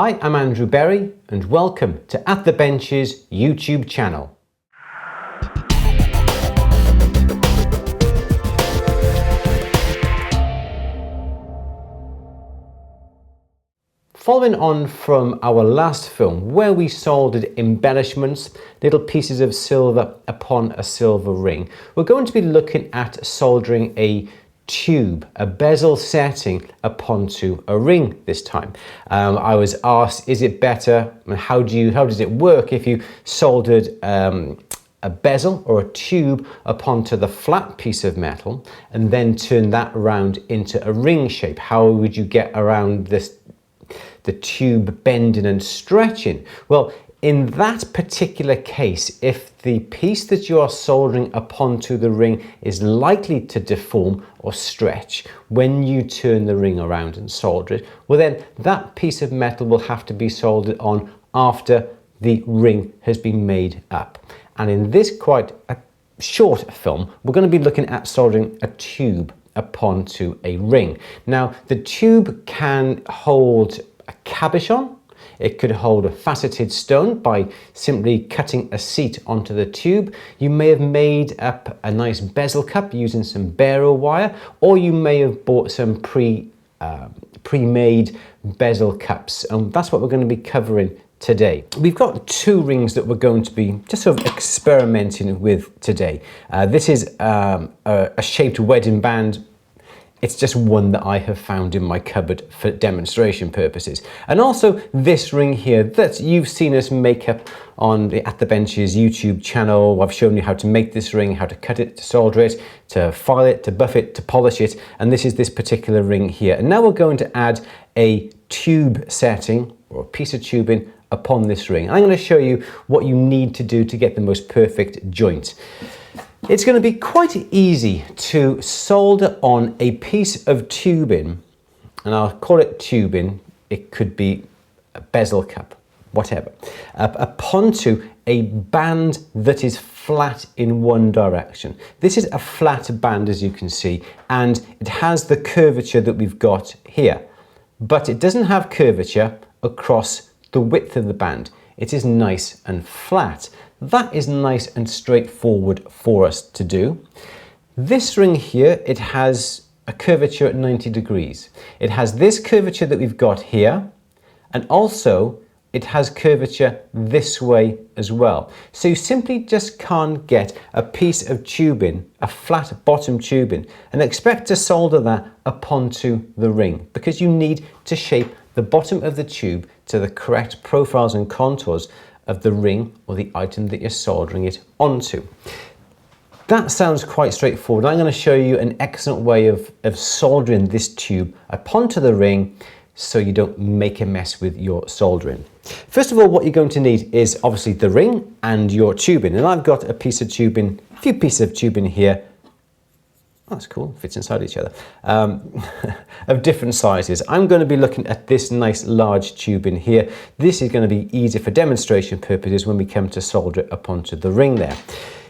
Hi, I'm Andrew Berry and welcome to At the Bench's YouTube channel. Following on from our last film where we soldered embellishments, little pieces of silver upon a silver ring, we're going to be looking at soldering a tube, a bezel setting onto a ring this time. I was asked, is it better, and how does it work if you soldered a bezel or a tube onto the flat piece of metal and then turn that around into a ring shape? How would you get around the tube bending and stretching? Well, in that particular case, if the piece that you are soldering onto the ring is likely to deform or stretch when you turn the ring around and solder it, well then that piece of metal will have to be soldered on after the ring has been made up. And in this quite a short film, we're going to be looking at soldering a tube onto a ring. Now, the tube can hold a cabochon. It could hold a faceted stone by simply cutting a seat onto the tube. You may have made up a nice bezel cup using some barrel wire, or you may have bought some pre-made bezel cups, and that's what we're going to be covering today. We've got two rings that we're going to be just sort of experimenting with today. This is a shaped wedding band. It's just one that I have found in my cupboard for demonstration purposes. And also this ring here that you've seen us make up on the At the Bench's YouTube channel. I've shown you how to make this ring, how to cut it, to solder it, to file it, to buff it, to polish it. And this is this particular ring here. And now we're going to add a tube setting or a piece of tubing upon this ring. I'm going to show you what you need to do to get the most perfect joint. It's going to be quite easy to solder on a piece of tubing, and I'll call it tubing, it could be a bezel cup, whatever, onto a band that is flat in one direction. This is a flat band, as you can see, and it has the curvature that we've got here, but it doesn't have curvature across the width of the band. It is nice and flat. That is nice and straightforward for us to do. This ring here, it has a curvature at 90 degrees. It has this curvature that we've got here, and also it has curvature this way as well. So you simply just can't get a piece of tubing, a flat bottom tubing, and expect to solder that onto the ring, because you need to shape the bottom of the tube to the correct profiles and contours of the ring or the item that you're soldering it onto. That sounds quite straightforward. I'm going to show you an excellent way of soldering this tube onto the ring so you don't make a mess with your soldering. First of all, what you're going to need is obviously the ring and your tubing. And I've got a piece of tubing, a few pieces of tubing here. Oh, that's cool, fits inside each other, of different sizes. I'm going to be looking at this nice large tube in here. This is going to be easy for demonstration purposes when we come to solder it onto the ring there.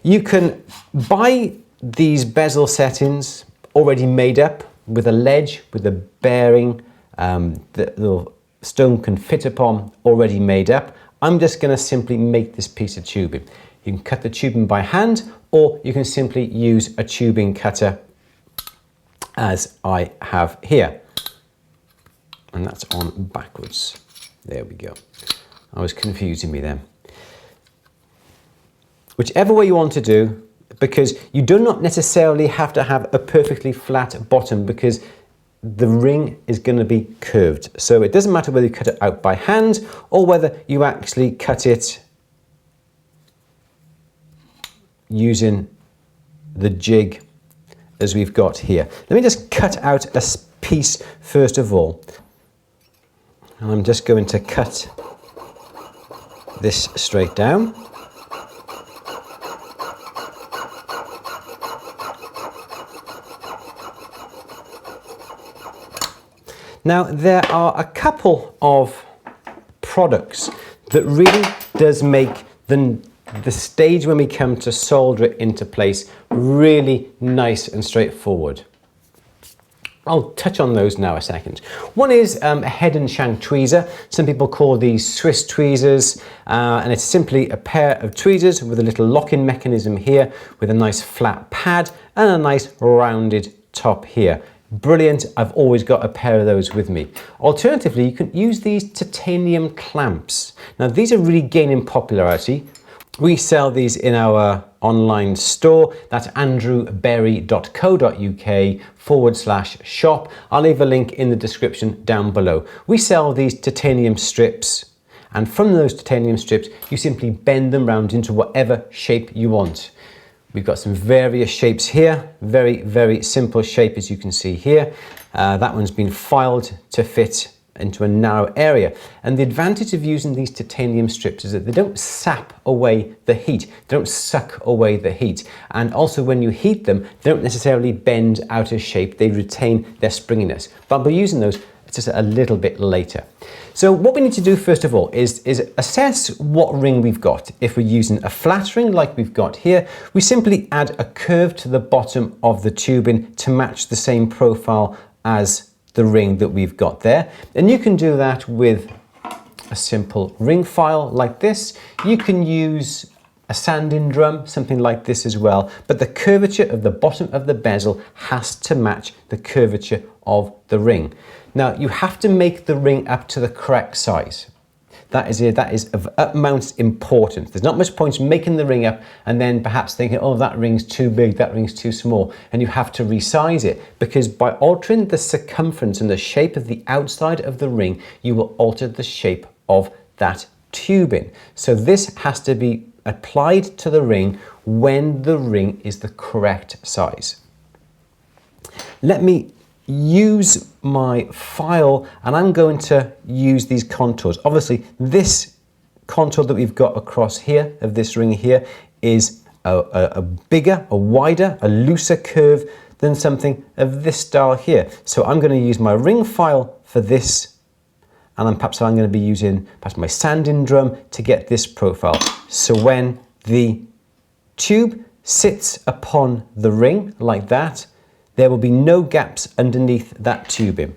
You can buy these bezel settings already made up with a ledge, with a bearing, the little stone can fit upon, already made up. I'm just going to simply make this piece of tubing. You can cut the tubing by hand, or you can simply use a tubing cutter as I have here, and that's on backwards. There we go. I was confusing me then. Whichever way you want to do, because you do not necessarily have to have a perfectly flat bottom, because the ring is going to be curved. So it doesn't matter whether you cut it out by hand or whether you actually cut it using the jig as we've got here. Let me just cut out a piece first of all. And I'm just going to cut this straight down. Now, there are a couple of products that really does make the stage when we come to solder it into place really nice and straightforward. I'll touch on those now a second. One is a head and shank tweezer. Some people call these Swiss tweezers, and it's simply a pair of tweezers with a little lock-in mechanism here with a nice flat pad and a nice rounded top here. Brilliant, I've always got a pair of those with me. Alternatively, you can use these titanium clamps. Now these are really gaining popularity. We sell these in our online store. That's andrewberry.co.uk/shop. I'll leave a link in the description down below. We sell these titanium strips, and from those titanium strips, you simply bend them round into whatever shape you want. We've got some various shapes here, very, very simple shape as you can see here. That one's been filed to fit into a narrow area. And the advantage of using these titanium strips is that they don't sap away the heat, they don't suck away the heat. And also when you heat them, they don't necessarily bend out of shape, they retain their springiness. But I'll be using those just a little bit later. So what we need to do first of all is assess what ring we've got. If we're using a flat ring like we've got here, we simply add a curve to the bottom of the tubing to match the same profile as the ring that we've got there. And you can do that with a simple ring file like this. You can use a sanding drum, something like this as well, but the curvature of the bottom of the bezel has to match the curvature of the ring. Now you have to make the ring up to the correct size. That is of utmost importance. There's not much point in making the ring up and then perhaps thinking, oh, that ring's too big, that ring's too small, and you have to resize it, because by altering the circumference and the shape of the outside of the ring, you will alter the shape of that tubing. So this has to be applied to the ring when the ring is the correct size. Let me use my file and I'm going to use these contours. Obviously this contour that we've got across here of this ring here is a bigger, a wider, a looser curve than something of this style here. So I'm going to use my ring file for this, and perhaps I'm going to be using perhaps my sanding drum to get this profile. So when the tube sits upon the ring like that, there will be no gaps underneath that tubing.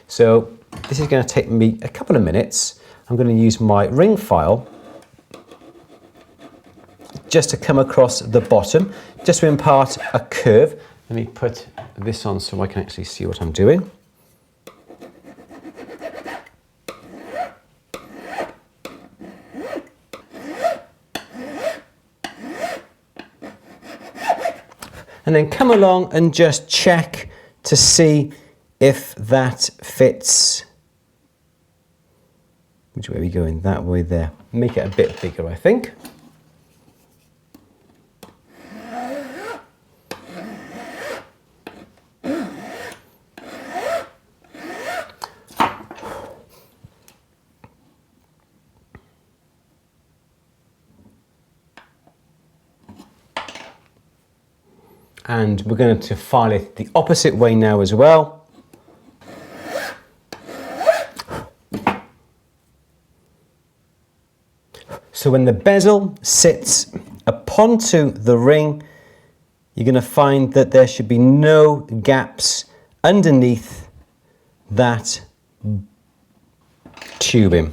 So this is going to take me a couple of minutes. I'm going to use my ring file just to come across the bottom, just to impart a curve. Let me put this on so I can actually see what I'm doing. And then come along and just check to see if that fits. Which way are we going? That way there. Make it a bit bigger, I think. And we're going to file it the opposite way now as well. So when the bezel sits uponto the ring, you're going to find that there should be no gaps underneath that tubing.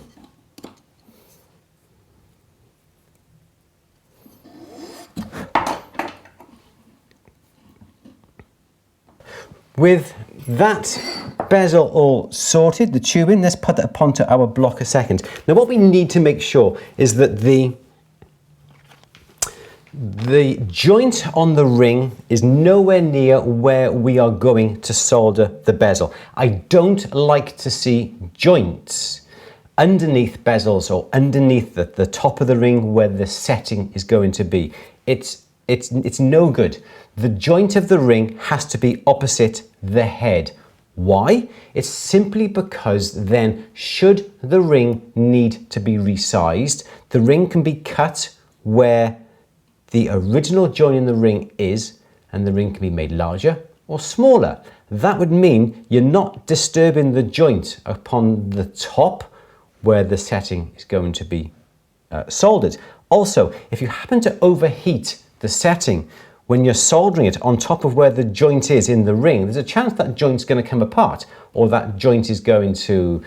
With that bezel all sorted, the tubing, let's put that up onto our block a second. Now what we need to make sure is that the joint on the ring is nowhere near where we are going to solder the bezel. I don't like to see joints underneath bezels or underneath the top of the ring where the setting is going to be. It's no good. The joint of the ring has to be opposite the head. Why? It's simply because then, should the ring need to be resized, the ring can be cut where the original joint in the ring is, and the ring can be made larger or smaller. That would mean you're not disturbing the joint upon the top where the setting is going to be soldered. Also, if you happen to overheat the setting when you're soldering it on top of where the joint is in the ring, there's a chance that joint's going to come apart, or that joint is going to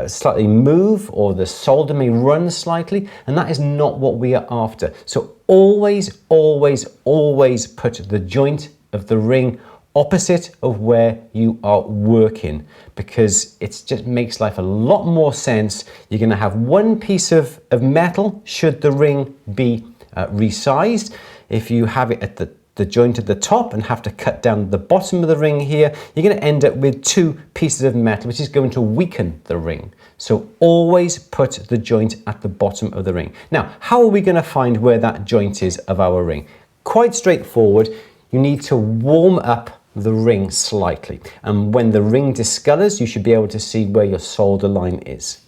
slightly move, or the solder may run slightly, and that is not what we are after. So always, always, always put the joint of the ring opposite of where you are working, because it just makes life a lot more sense. You're going to have one piece of metal should the ring be resized. If you have it at the joint at the top and have to cut down the bottom of the ring here, you're going to end up with two pieces of metal, which is going to weaken the ring. So always put the joint at the bottom of the ring. Now, how are we going to find where that joint is of our ring? Quite straightforward. You need to warm up the ring slightly, and when the ring discolors, you should be able to see where your solder line is.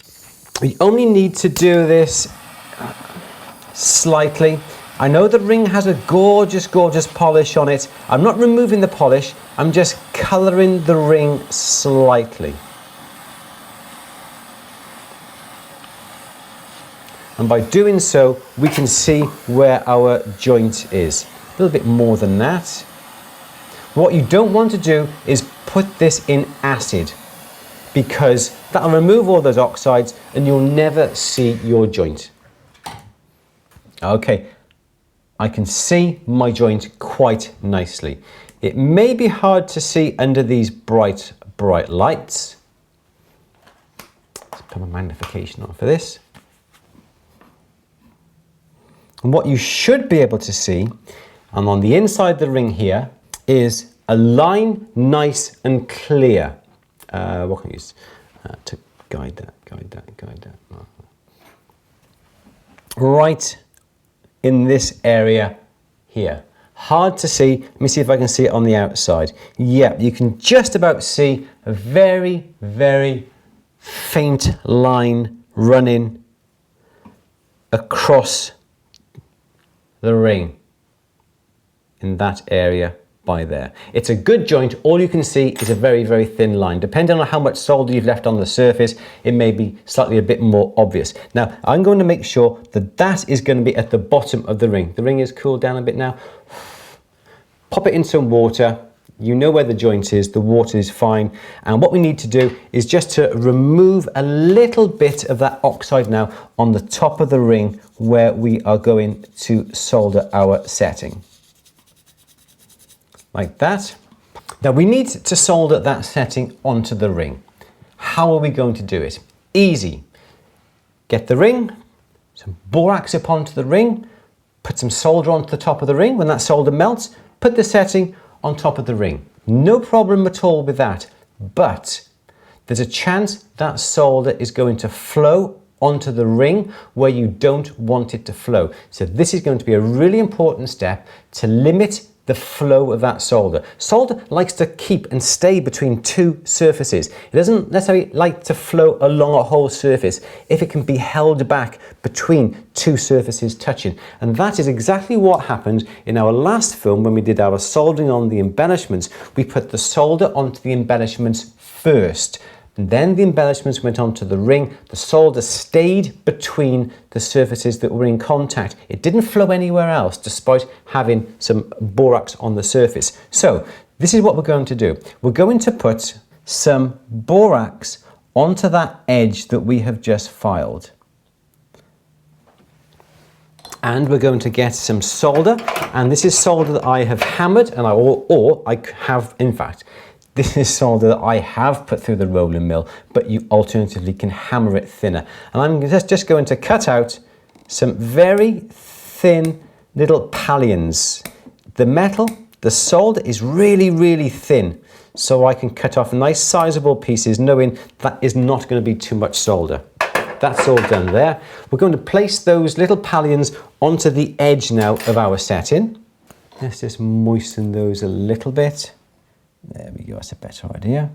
We only need to do this slightly. I know the ring has a gorgeous, gorgeous polish on it. I'm not removing the polish, I'm just coloring the ring slightly. And by doing so, we can see where our joint is. A little bit more than that. What you don't want to do is put this in acid, because that'll remove all those oxides and you'll never see your joint. Okay, I can see my joint quite nicely. It may be hard to see under these bright lights. Let's put my magnification on for this. And what you should be able to see, and on the inside of the ring here, is a line nice and clear. What can I use to guide that? Right in this area here. Hard to see. Let me see if I can see it on the outside. Yeah, you can just about see a very, very faint line running across the ring in that area by there. It's a good joint. All you can see is a very, very thin line. Depending on how much solder you've left on the surface, it may be slightly a bit more obvious. Now, I'm going to make sure that that is going to be at the bottom of the ring. The ring is cooled down a bit now. Pop it in some water. You know where the joint is, the water is fine. And what we need to do is just to remove a little bit of that oxide now on the top of the ring where we are going to solder our setting. Like that. Now we need to solder that setting onto the ring. How are we going to do it? Easy. Get the ring, some borax up onto the ring, put some solder onto the top of the ring. When that solder melts, put the setting on top of the ring. No problem at all with that, but there's a chance that solder is going to flow onto the ring where you don't want it to flow. So this is going to be a really important step to limit the flow of that solder. Solder likes to keep and stay between two surfaces. It doesn't necessarily like to flow along a whole surface if it can be held back between two surfaces touching. And that is exactly what happened in our last film when we did our soldering on the embellishments. We put the solder onto the embellishments first. And then the embellishments went onto the ring. The solder stayed between the surfaces that were in contact. It didn't flow anywhere else, despite having some borax on the surface. So this is what we're going to do. We're going to put some borax onto that edge that we have just filed. And we're going to get some solder. And this is solder that I have hammered, and I have, in fact, this is solder that I have put through the rolling mill, but you alternatively can hammer it thinner. And I'm just going to cut out some very thin little pallions. The metal, the solder is really, really thin, so I can cut off nice sizable pieces knowing that is not going to be too much solder. That's all done there. We're going to place those little pallions onto the edge now of our setting. Let's just moisten those a little bit. There we go, that's a better idea.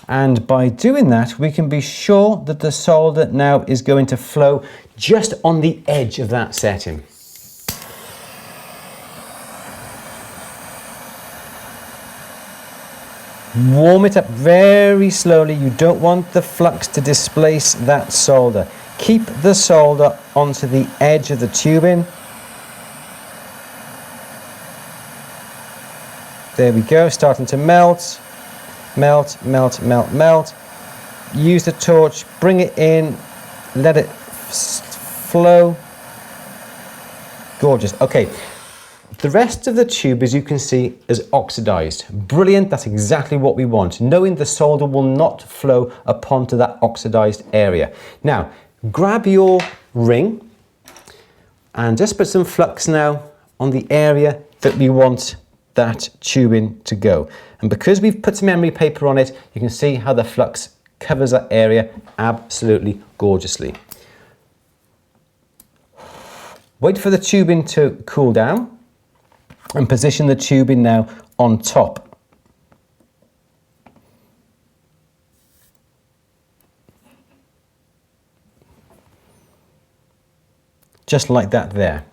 And by doing that, we can be sure that the solder now is going to flow just on the edge of that setting. Warm it up very slowly. You don't want the flux to displace that solder. Keep the solder onto the edge of the tubing. There we go, starting to melt. Melt, melt, melt, melt. Use the torch, bring it in, let it flow. Gorgeous. Okay, the rest of the tube, as you can see, is oxidized. Brilliant, that's exactly what we want, knowing the solder will not flow upon to that oxidized area. Now, grab your ring and just put some flux now on the area that we want that tubing to go. And because we've put some emery paper on it, you can see how the flux covers that area absolutely gorgeously. Wait for the tubing to cool down and position the tubing now on top. Just like that there.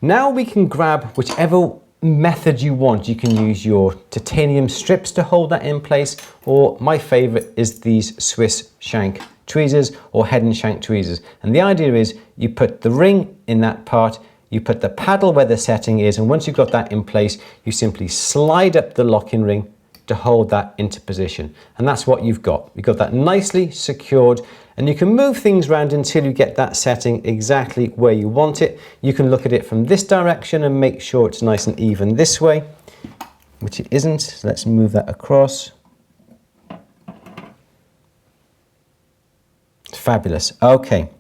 Now we can grab whichever method you want. You can use your titanium strips to hold that in place, or my favorite is these Swiss shank tweezers or head and shank tweezers. And the idea is you put the ring in that part, you put the paddle where the setting is, and once you've got that in place, you simply slide up the locking ring to hold that into position. And that's what you've got. You've got that nicely secured, and you can move things around until you get that setting exactly where you want it. You can look at it from this direction and make sure it's nice and even this way, which it isn't. So let's move that across. Fabulous. Okay.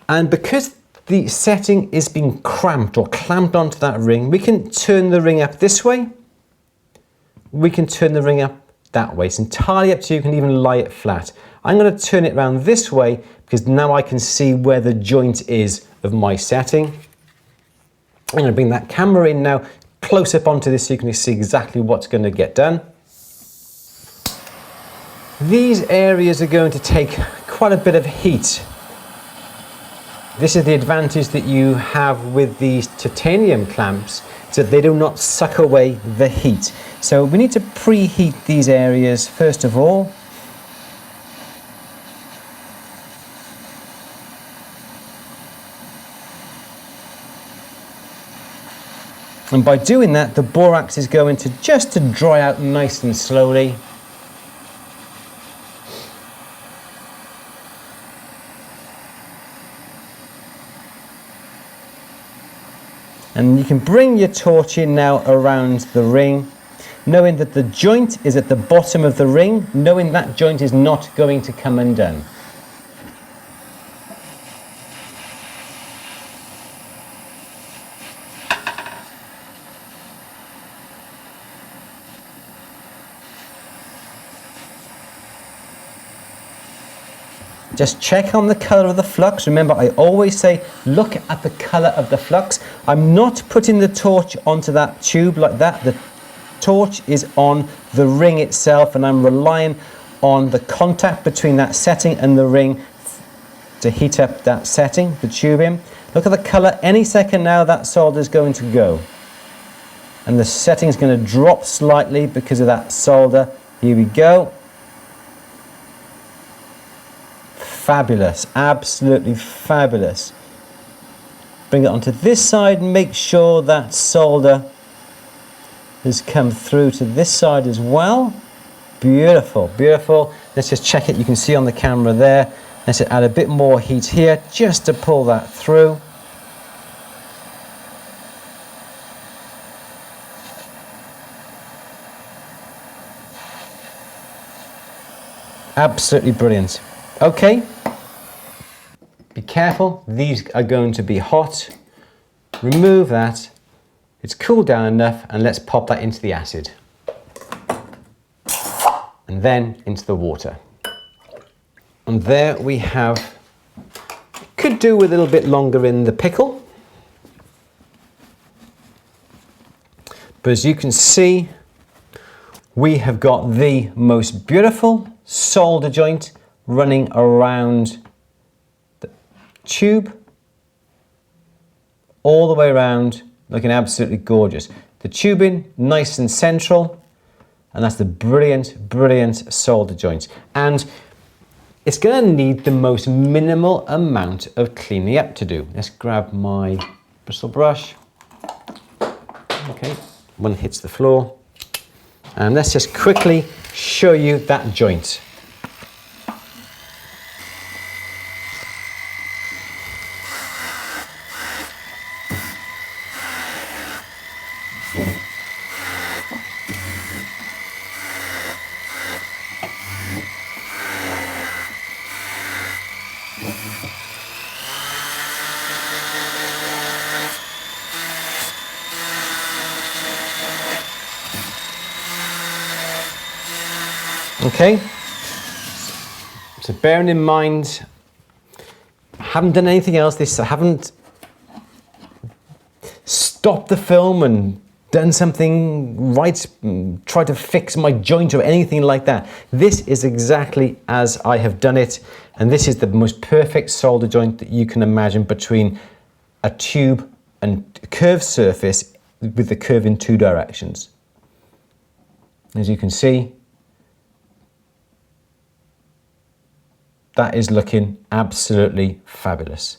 And because the setting is being cramped or clamped onto that ring, we can turn the ring up this way. We can turn the ring up that way. It's entirely up to you. You can even lie it flat. I'm going to turn it around this way because now I can see where the joint is of my setting. I'm going to bring that camera in now, close up onto this so you can see exactly what's going to get done. These areas are going to take quite a bit of heat. This is the advantage that you have with these titanium clamps, so that they do not suck away the heat. So we need to preheat these areas first of all. And by doing that, the borax is going to just to dry out nice and slowly. And you can bring your torch in now around the ring, knowing that the joint is at the bottom of the ring, knowing that joint is not going to come undone. Just check on the color of the flux. Remember, I always say, look at the color of the flux. I'm not putting the torch onto that tube like that. The torch is on the ring itself, and I'm relying on the contact between that setting and the ring to heat up that setting, the tubing. Look at the color. Any second now, that solder is going to go. And the setting is going to drop slightly because of that solder. Here we go. Fabulous, absolutely fabulous. Bring it onto this side, make sure that solder has come through to this side as well. Beautiful, beautiful. Let's just check it. You can see on the camera there. Let's add a bit more heat here just to pull that through. Absolutely brilliant. Okay, be careful, these are going to be hot. Remove that, it's cooled down enough, and let's pop that into the acid. And then into the water. And there we have, could do with a little bit longer in the pickle. But as you can see, we have got the most beautiful solder joint running around the tube all the way around, looking absolutely gorgeous. The tubing nice and central, And that's the brilliant solder joint. And it's going to need the most minimal amount of cleaning up to do. Let's grab my bristle brush. Okay, one hits the floor. And let's just quickly show you that joint. Okay, so bearing in mind, I haven't done anything else. I haven't stopped the film and done something right, tried to fix my joint or anything like that. This is exactly as I have done it, and this is the most perfect solder joint that you can imagine between a tube and a curved surface with the curve in two directions. As you can see, that is looking absolutely fabulous.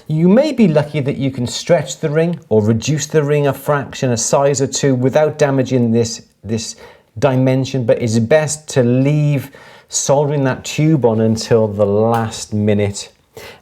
You may be lucky that you can stretch the ring or reduce the ring a fraction, a size or two, without damaging this dimension, but it's best to leave soldering that tube on until the last minute.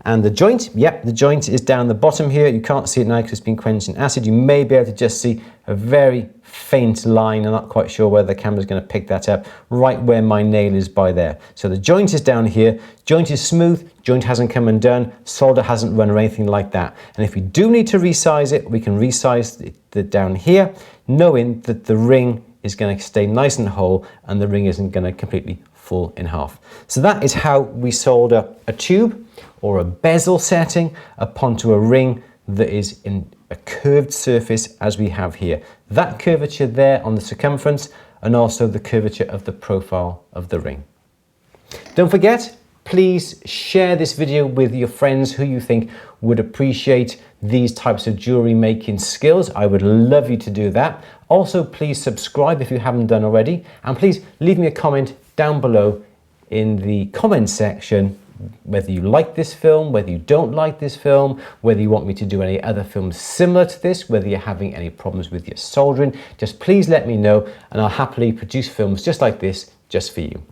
And the joint, yep, the joint is down the bottom here. You can't see it now because it's been quenched in acid. You may be able to just see a very faint line. I'm not quite sure whether the camera's going to pick that up, right where my nail is by there. So the joint is down here. Joint is smooth. Joint hasn't come undone. Solder hasn't run or anything like that. And if we do need to resize it, we can resize it down here, knowing that the ring is going to stay nice and whole and the ring isn't going to completely fall in half. So that is how we solder a tube or a bezel setting onto a ring that is in a curved surface as we have here. That curvature there on the circumference and also the curvature of the profile of the ring. Don't forget, please share this video with your friends who you think would appreciate these types of jewelry making skills. I would love you to do that. Also, please subscribe if you haven't done already, and please leave me a comment down below in the comment section whether you like this film, whether you don't like this film, whether you want me to do any other films similar to this, whether you're having any problems with your soldering. Just please let me know and I'll happily produce films just like this just for you.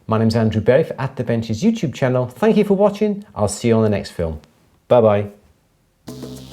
My name's Andrew Berry for At The Bench's YouTube channel. Thank you for watching. I'll see you on the next film. Bye bye.